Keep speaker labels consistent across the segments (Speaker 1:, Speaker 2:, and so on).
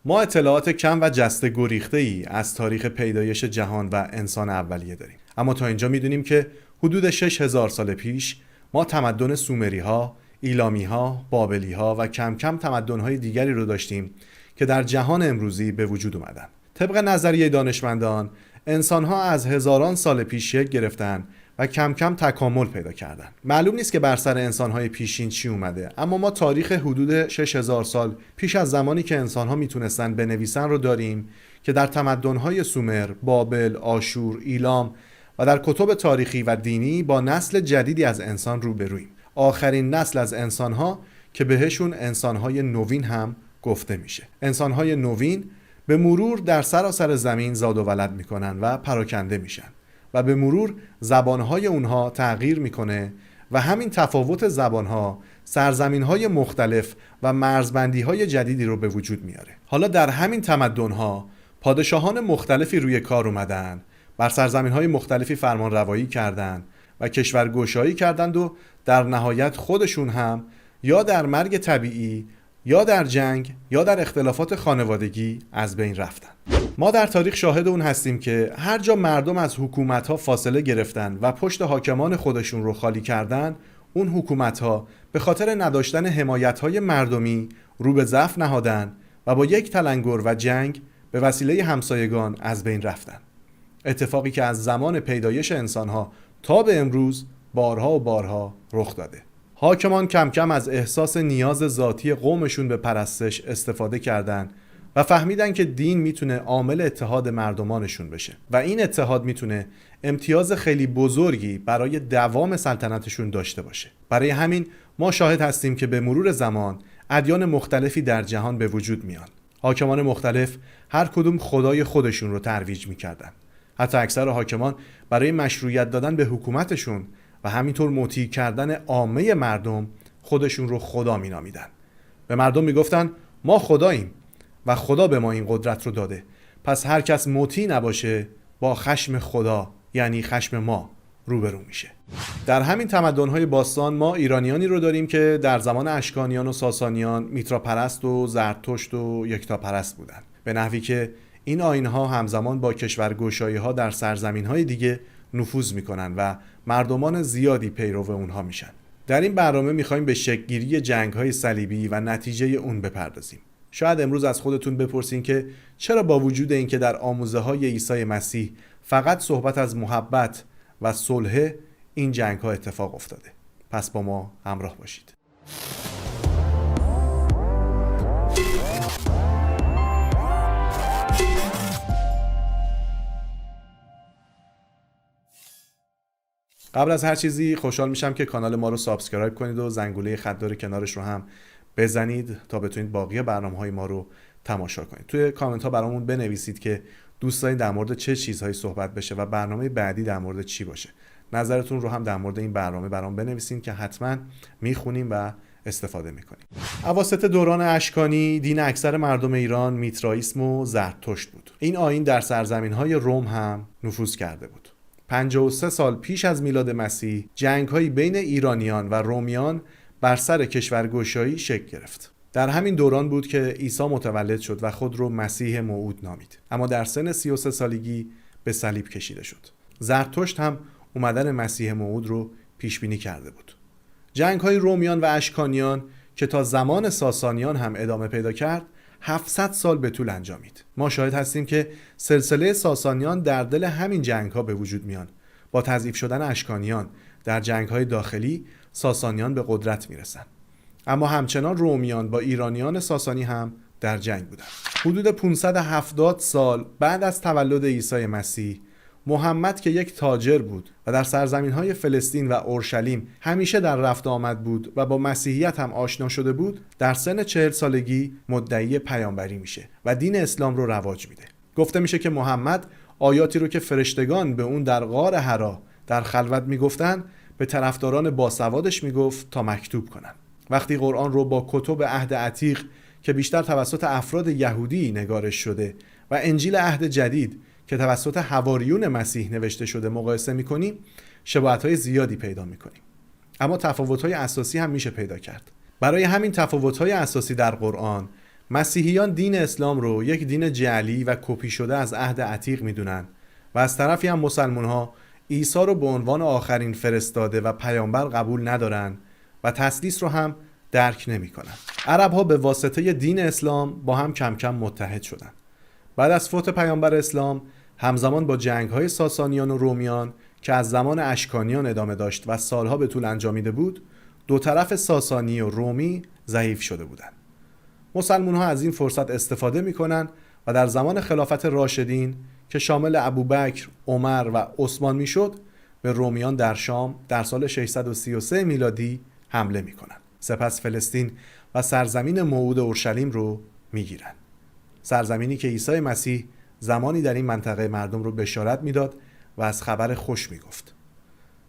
Speaker 1: ما اطلاعات کم و جسته گریخته‌ای از تاریخ پیدایش جهان و انسان اولیه داریم، اما تا اینجا میدونیم که حدود 6000 سال پیش ما تمدن سومری‌ها، ایلامی‌ها، بابلی‌ها و کم کم تمدن‌های دیگری رو داشتیم که در جهان امروزی به وجود اومدن. طبق نظریه دانشمندان، انسان‌ها از هزاران سال پیش شکل گرفتن و کم کم تکامل پیدا کردن. معلوم نیست که بر سر انسان‌های پیشین چی اومده، اما ما تاریخ حدود 6000 سال پیش از زمانی که انسان‌ها میتونستن بنویسن رو داریم که در تمدن‌های سومر، بابل، آشور، ایلام و در کتب تاریخی و دینی با نسل جدیدی از انسان روبرویم. آخرین نسل از انسان‌ها که بهشون انسان‌های نوین هم گفته میشه. انسان‌های نوین به مرور در سراسر زمین زاد و ولد میکنن و پراکنده میشن و به مرور زبانهای اونها تغییر میکنه و همین تفاوت زبانها سرزمینهای مختلف و مرزبندیهای جدیدی رو به وجود میاره. حالا در همین تمدنها پادشاهان مختلفی روی کار اومدن، بر سرزمینهای مختلفی فرمان روایی کردند و کشورگشایی کردند و در نهایت خودشون هم یا در مرگ طبیعی یا در جنگ یا در اختلافات خانوادگی از بین رفتن. ما در تاریخ شاهد اون هستیم که هر جا مردم از حکومت‌ها فاصله گرفتن و پشت حاکمان خودشون رو خالی کردن، اون حکومت‌ها به خاطر نداشتن حمایت‌های مردمی رو به ضعف نهادن و با یک تلنگر و جنگ به وسیله همسایگان از بین رفتن. اتفاقی که از زمان پیدایش انسان‌ها تا به امروز بارها و بارها رخ داده. حاکمان کم کم از احساس نیاز ذاتی قومشون به پرستش استفاده کردن و فهمیدن که دین میتونه عامل اتحاد مردمانشون بشه و این اتحاد میتونه امتیاز خیلی بزرگی برای دوام سلطنتشون داشته باشه. برای همین ما شاهد هستیم که به مرور زمان ادیان مختلفی در جهان به وجود میان. حاکمان مختلف هر کدوم خدای خودشون رو ترویج میکردن. حتی اکثر حاکمان برای مشروعیت دادن به حکومتشون و همینطور مطیع کردن عامه مردم خودشون رو خدا مینامیدن. به مردم میگفتن ما خداییم و خدا به ما این قدرت رو داده، پس هر کس مطیع نباشه با خشم خدا یعنی خشم ما روبرو میشه. در همین تمدن‌های باستان ما ایرانیانی رو داریم که در زمان اشکانیان و ساسانیان میتراپرست و زرتشت و یکتاپرست بودن، به نحوی که این آیین‌ها همزمان با کشورگشایی‌ها در سرزمین‌های دیگه نفوذ میکنن و مردمان زیادی پیرو اونها میشن. در این برنامه میخوایم به شکل‌گیری جنگ‌های صلیبی و نتیجه اون بپردازیم. شاید امروز از خودتون بپرسین که چرا با وجود اینکه در آموزه‌های عیسی مسیح فقط صحبت از محبت و صلح، این جنگ‌ها اتفاق افتاده. پس با ما همراه باشید. قبل از هر چیزی خوشحال میشم که کانال ما رو سابسکرایب کنید و زنگوله خطدار کنارش رو هم بزنید تا بتونید باقی برنامه‌های ما رو تماشا کنید. توی کامنت ها برامون بنویسید که دوست دارید در مورد چه چیزهایی صحبت بشه و برنامه بعدی در مورد چی باشه. نظرتون رو هم در مورد این برنامه برام بنویسید که حتما میخونیم و استفاده میکنیم. اواسط دوران اشکانی دین اکثر مردم ایران میترائیسم و زرتشت بود. این آیین در سرزمین‌های روم هم نفوذ کرده بود. 53 سال پیش از میلاد مسیح جنگ‌هایی بین ایرانیان و رومیان بر سر کشورگشایی شکل گرفت. در همین دوران بود که عیسی متولد شد و خود رو مسیح موعود نامید، اما در سن 33 سالگی به صلیب کشیده شد. زرتشت هم اومدن مسیح موعود رو پیش بینی کرده بود. جنگ‌های رومیان و اشکانیان که تا زمان ساسانیان هم ادامه پیدا کرد 700 سال به طول انجامید. ما شاهد هستیم که سلسله ساسانیان در دل همین جنگ‌ها به وجود میان. با تضعیف شدن اشکانیان در جنگ‌های داخلی ساسانیان به قدرت میرسن. اما همچنان رومیان با ایرانیان ساسانی هم در جنگ بودند. حدود 570 سال بعد از تولد عیسی مسیح، محمد که یک تاجر بود و در سرزمین‌های فلسطین و اورشلیم همیشه در رفت آمد بود و با مسیحیت هم آشنا شده بود، در سن 40 سالگی مدعی پیامبری میشه و دین اسلام رو رواج میده. گفته میشه که محمد آیاتی رو که فرشتگان به اون در غار حرا در خلوت میگفتن به طرفداران باسوادش میگفت تا مکتوب کنن. وقتی قرآن رو با کتب عهد عتیق که بیشتر توسط افراد یهودی نگارش شده و انجیل عهد جدید که توسط حواریون مسیح نوشته شده مقایسه میکنیم، شباهت‌های زیادی پیدا میکنیم. اما تفاوت‌های اساسی هم میشه پیدا کرد. برای همین تفاوت‌های اساسی در قرآن مسیحیان دین اسلام رو یک دین جعلی و کپی شده از عهد عتیق میدونن و از طرفی هم مسلمان‌ها عیسی رو به عنوان آخرین فرستاده و پیامبر قبول ندارن و تثلیث رو هم درک نمی‌کنن. عرب‌ها به واسطه دین اسلام با هم کم کم متحد شدن. بعد از فوت پیامبر اسلام همزمان با جنگ‌های ساسانیان و رومیان که از زمان اشکانیان ادامه داشت و سالها به طول انجامیده بود، دو طرف ساسانی و رومی ضعیف شده بودند. مسلمان‌ها از این فرصت استفاده می‌کنند و در زمان خلافت راشدین که شامل ابوبکر، عمر و عثمان میشد، به رومیان در شام در سال 633 میلادی حمله می‌کنند. سپس فلسطین و سرزمین موعود اورشلیم رو می‌گیرند. سرزمینی که عیسی مسیح زمانی در این منطقه مردم رو بشارت میداد و از خبر خوش میگفت.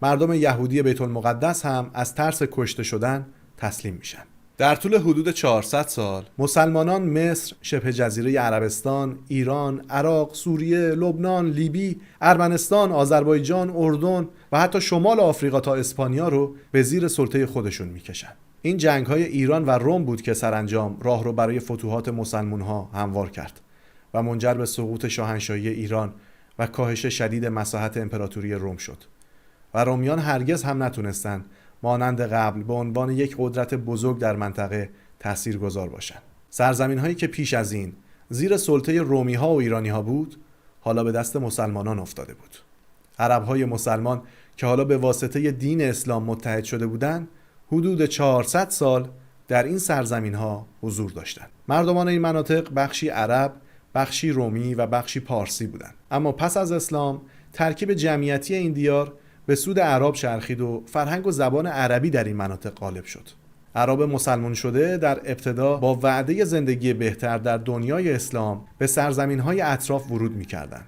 Speaker 1: مردم یهودی بیت المقدس هم از ترس کشته شدن تسلیم میشن. در طول حدود 400 سال مسلمانان مصر، شبه جزیره عربستان، ایران، عراق، سوریه، لبنان، لیبی، ارمنستان، آذربایجان، اردن و حتی شمال آفریقا تا اسپانیا رو به زیر سلطه خودشون میکشن. این جنگ‌های ایران و روم بود که سرانجام راه رو برای فتوحات مسلمان‌ها هموار کرد و منجر به سقوط شاهنشاهی ایران و کاهش شدید مساحت امپراتوری روم شد. و رومیان هرگز هم نتونستند مانند قبل به عنوان یک قدرت بزرگ در منطقه تاثیرگذار باشند. سرزمین‌هایی که پیش از این زیر سلطه رومی‌ها و ایرانی‌ها بود، حالا به دست مسلمانان افتاده بود. عرب‌های مسلمان که حالا به واسطه دین اسلام متحد شده بودند، حدود 400 سال در این سرزمین‌ها حضور داشتند. مردمان این مناطق بخشی عرب، بخشی رومی و بخشی پارسی بودند. اما پس از اسلام ترکیب جمعیتی این دیار به سود اعراب چرخید و فرهنگ و زبان عربی در این مناطق غالب شد. اعراب مسلمان شده در ابتدا با وعده زندگی بهتر در دنیای اسلام به سرزمین‌های اطراف ورود می‌کردند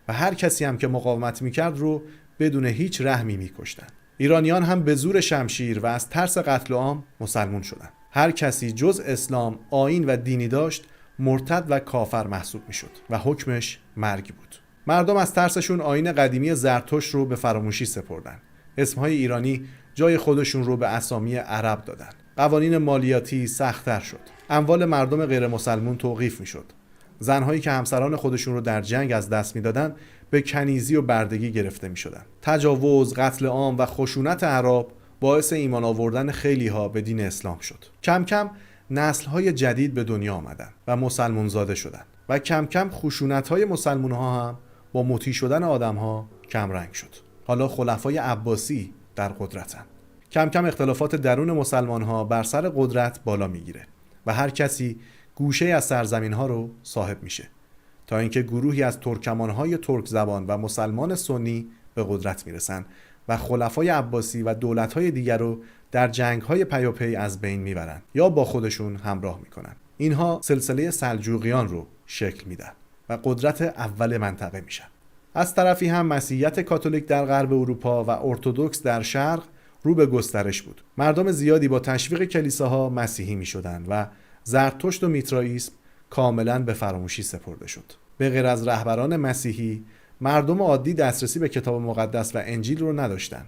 Speaker 1: و هر کسی هم که مقاومت می‌کرد رو بدون هیچ رحمی می‌کشتند. ایرانیان هم به زور شمشیر و از ترس قتل عام مسلمان شدند. هر کسی جز اسلام آیین و دینی داشت مرتد و کافر محسوب می‌شد و حکمش مرگ بود. مردم از ترسشون آیین قدیمی زرتشت رو به فراموشی سپردن. اسمهای ایرانی جای خودشون رو به اسامی عرب دادن. قوانین مالیاتی سخت‌تر شد. اموال مردم غیر مسلمون توقیف میشد. زنهایی که همسران خودشون رو در جنگ از دست میدادن به کنیزی و بردگی گرفته میشدن. تجاوز، قتل عام و خشونت اعراب باعث ایمان آوردن خیلی‌ها به دین اسلام شد. کم کم نسل‌های جدید به دنیا آمدن و مسلمان زاده شدن و کم کم خشونت‌های مسلمان‌ها هم با مطیع شدن آدم‌ها کم رنگ شد. حالا خلفای عباسی در قدرتن. کم کم اختلافات درون مسلمان‌ها بر سر قدرت بالا میگیره و هر کسی گوشه از سرزمین‌ها رو صاحب میشه تا اینکه گروهی از ترکمان‌های ترک زبان و مسلمان سنی به قدرت میرسن و خلفای عباسی و دولت‌های دیگر رو در جنگ‌های پیاپی از بین میبرن یا با خودشون همراه میکنن. اینها سلسله سلجوقیان رو شکل میدن و قدرت اول منطقه میشن. از طرفی هم مسیحیت کاتولیک در غرب اروپا و ارتدوکس در شرق رو به گسترش بود. مردم زیادی با تشویق کلیساها مسیحی میشدند و زرتشت و میترائیسم کاملا به فراموشی سپرده شد. به غیر از رهبران مسیحی، مردم عادی دسترسی به کتاب مقدس و انجیل رو نداشتند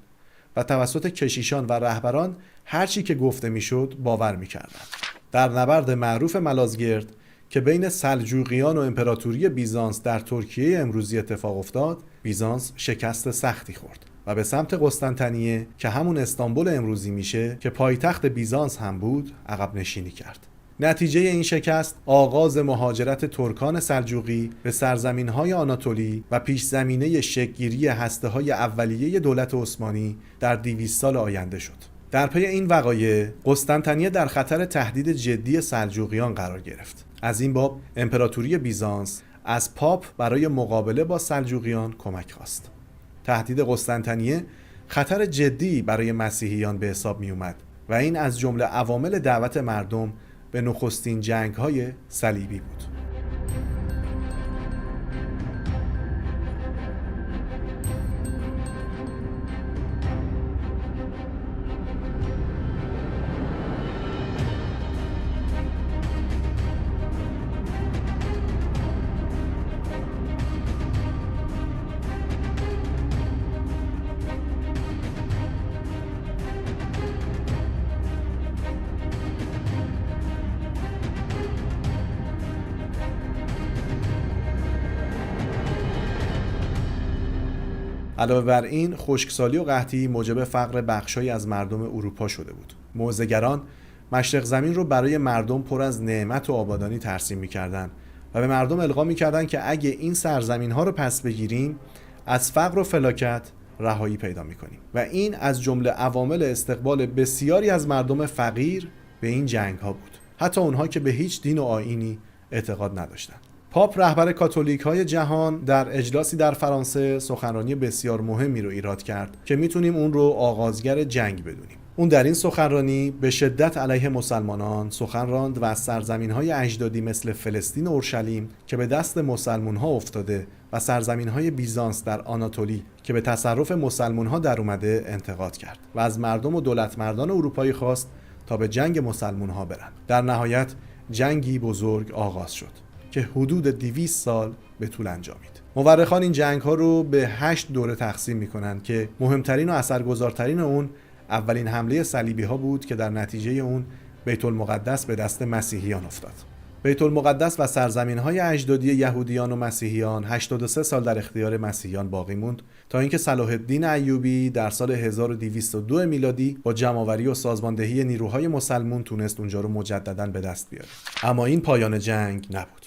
Speaker 1: و توسط کشیشان و رهبران هر چی که گفته میشد باور میکردند. در نبرد معروف ملازگرد که بین سلجوقیان و امپراتوری بیزانس در ترکیه امروزی اتفاق افتاد، بیزانس شکست سختی خورد و به سمت قسطنطنیه که همون استانبول امروزی میشه که پایتخت بیزانس هم بود عقب نشینی کرد. نتیجه این شکست آغاز مهاجرت ترکان سلجوقی به سرزمین‌های آناتولی و پیش زمینه شکل‌گیری هسته‌های اولیه دولت عثمانی در 200 سال آینده شد. در پی این وقایع قسطنطنیه در خطر تهدید جدی سلجوقیان قرار گرفت. از این باب امپراتوری بیزانس از پاپ برای مقابله با سلجوقیان کمک خواست. تهدید قسطنطنیه خطر جدی برای مسیحیان به حساب می اومد و این از جمله عوامل دعوت مردم به نخستین جنگ‌های صلیبی بود. علاوه بر این خشکسالی و قحطی موجب فقر بخشایی از مردم اروپا شده بود. موضع‌گران مشرق زمین رو برای مردم پر از نعمت و آبادانی ترسیم می‌کردند و به مردم القا می‌کردند که اگه این سرزمین‌ها رو پس بگیریم از فقر و فلاکت رهایی پیدا می‌کنیم و این از جمله عوامل استقبال بسیاری از مردم فقیر به این جنگ‌ها بود، حتی اونها که به هیچ دین و آیینی اعتقاد نداشتند. پاپ رهبر کاتولیک‌های جهان در اجلاسی در فرانسه سخنرانی بسیار مهمی رو ایراد کرد که میتونیم اون رو آغازگر جنگ بدونیم. اون در این سخنرانی به شدت علیه مسلمانان سخن راند و از سرزمین‌های اجدادی مثل فلسطین و اورشلیم که به دست مسلمان‌ها افتاده و سرزمین‌های بیزانس در آناتولی که به تصرف مسلمان‌ها در اومده انتقاد کرد و از مردم و دولتمردان اروپایی خواست تا به جنگ مسلمان‌ها برن. در نهایت جنگی بزرگ آغاز شد که حدود 200 سال به طول انجامید. مورخان این جنگ‌ها رو به 8 دوره تقسیم می‌کنند که مهمترین و اثرگذارترین اون اولین حمله صلیبی‌ها بود که در نتیجه اون بیت المقدس به دست مسیحیان افتاد. بیت المقدس و سرزمین‌های اجدادی یهودیان و مسیحیان 83 سال در اختیار مسیحیان باقی موند تا اینکه صلاح الدین ایوبی در سال 1202 میلادی با جمع‌آوری و سازماندهی نیروهای مسلمون تونست اونجا رو مجدداً به دست بیاره. اما این پایان جنگ نبود.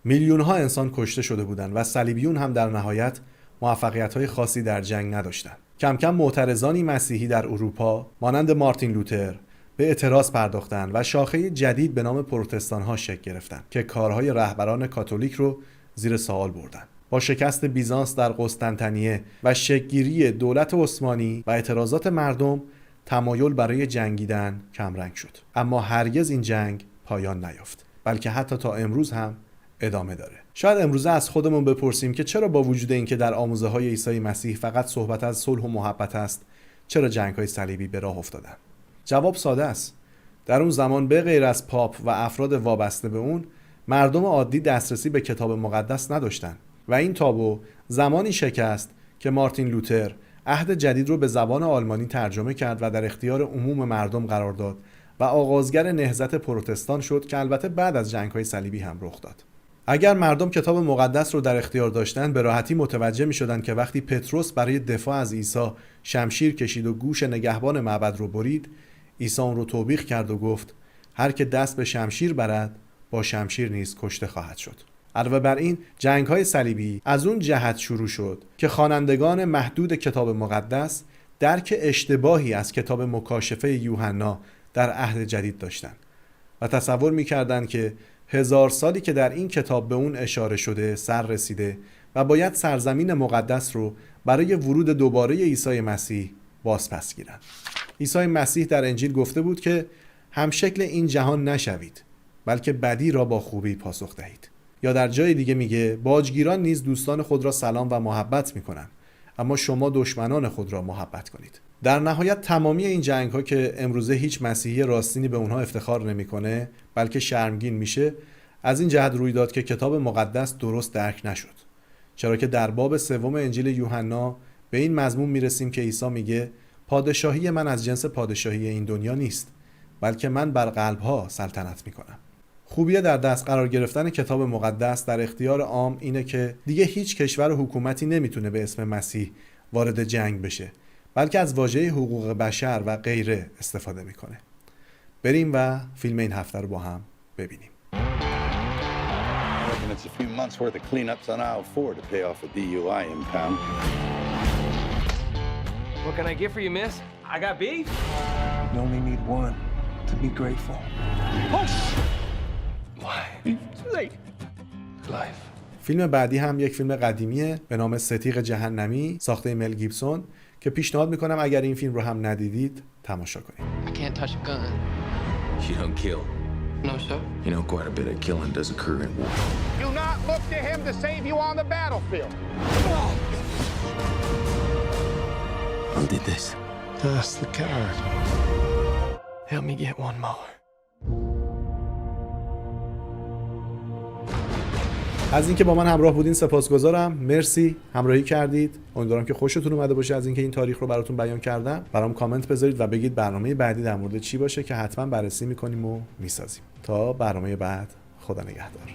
Speaker 1: میلیون‌ها انسان کشته شده بودند و صلیبیون هم در نهایت موفقیت‌های خاصی در جنگ نداشتند. کم کم معترضانی مسیحی در اروپا مانند مارتین لوتر به اعتراض پرداختند و شاخه جدید به نام پروتستان‌ها شکل گرفتند که کارهای رهبران کاتولیک رو زیر سوال بردند. با شکست بیزانس در قسطنطنیه و شکل‌گیری دولت عثمانی و اعتراضات مردم، تمایل برای جنگیدن کمرنگ شد. اما هرگز این جنگ پایان نیافت، بلکه حتی تا امروز هم ادامه داره. شاید امروزه از خودمون بپرسیم که چرا با وجود اینکه در آموزه‌های عیسی مسیح فقط صحبت از صلح و محبت است، چرا جنگ‌های صلیبی به راه افتادن؟ جواب ساده است. در اون زمان به غیر از پاپ و افراد وابسته به اون، مردم عادی دسترسی به کتاب مقدس نداشتن و این تابو زمانی شکست که مارتین لوتر عهد جدید رو به زبان آلمانی ترجمه کرد و در اختیار عموم مردم قرار داد و آغازگر نهضت پروتستان شد که البته بعد از جنگ‌های صلیبی هم رخ داد. اگر مردم کتاب مقدس رو در اختیار داشتن، به راحتی متوجه می‌شدند که وقتی پتروس برای دفاع از عیسی شمشیر کشید و گوش نگهبان معبد رو برید، عیسی اون رو توبیخ کرد و گفت هر که دست به شمشیر برد با شمشیر نیز کشته خواهد شد. علاوه بر این جنگ‌های صلیبی از اون جهت شروع شد که خوانندگان محدود کتاب مقدس درک اشتباهی از کتاب مکاشفه یوحنا در عهد جدید داشتند و تصور می‌کردند که 1000 سالی که در این کتاب به اون اشاره شده سر رسیده و باید سرزمین مقدس رو برای ورود دوباره عیسی مسیح بازپس گیرند. عیسی مسیح در انجیل گفته بود که همشکل این جهان نشوید، بلکه بدی را با خوبی پاسخ دهید. یا در جای دیگه میگه باجگیران نیز دوستان خود را سلام و محبت میکنن، اما شما دشمنان خود را محبت کنید. در نهایت تمامی این جنگ ها که امروزه هیچ مسیحی راستینی به اونها افتخار نمیکنه بلکه شرمگین میشه، از این جهت روی داد که کتاب مقدس درست درک نشد. چرا که در باب 3 انجیل یوحنا به این مضمون میرسیم که عیسی میگه پادشاهی من از جنس پادشاهی این دنیا نیست، بلکه من بر قلب‌ها سلطنت میکنم. خوبیه در دست قرار گرفتن کتاب مقدس در اختیار عام اینه که دیگه هیچ کشور و حکومتی نمیتونه به اسم مسیح وارد جنگ بشه، بلکه از واژه حقوق بشر و غیره استفاده میکنه. بریم و فیلم این هفته رو با هم ببینیم.
Speaker 2: It's a few months worth of cleanups on aisle 4 to pay off a DUI impound.
Speaker 3: What can I get for you, miss? I got beef.
Speaker 4: You only need one to be grateful.
Speaker 3: Oh, why? Too late.
Speaker 4: Life.
Speaker 1: فیلم بعدی هم یک فیلم قدیمیه به نام ستیغ جهنمی ساخته مل گیبسون که پیشنهاد میکنم اگر این فیلم رو هم ندیدید تماشا کنید.
Speaker 5: I can't touch a gun.
Speaker 6: You don't kill.
Speaker 5: No, sir.
Speaker 6: You know, quite a bit of killing does occur in war.
Speaker 7: Do not look to him to save you on the battlefield.
Speaker 6: Who did this?
Speaker 4: That's the card. Help me get one more.
Speaker 1: از اینکه با من همراه بودین سپاسگزارم. مرسی همراهی کردید. امیدوارم که خوشتون اومده باشه از اینکه این تاریخ رو براتون بیان کردم. برام کامنت بذارید و بگید برنامه بعدی در مورد چی باشه که حتما بررسی میکنیم و میسازیم. تا برنامه بعد، خدا نگهدار.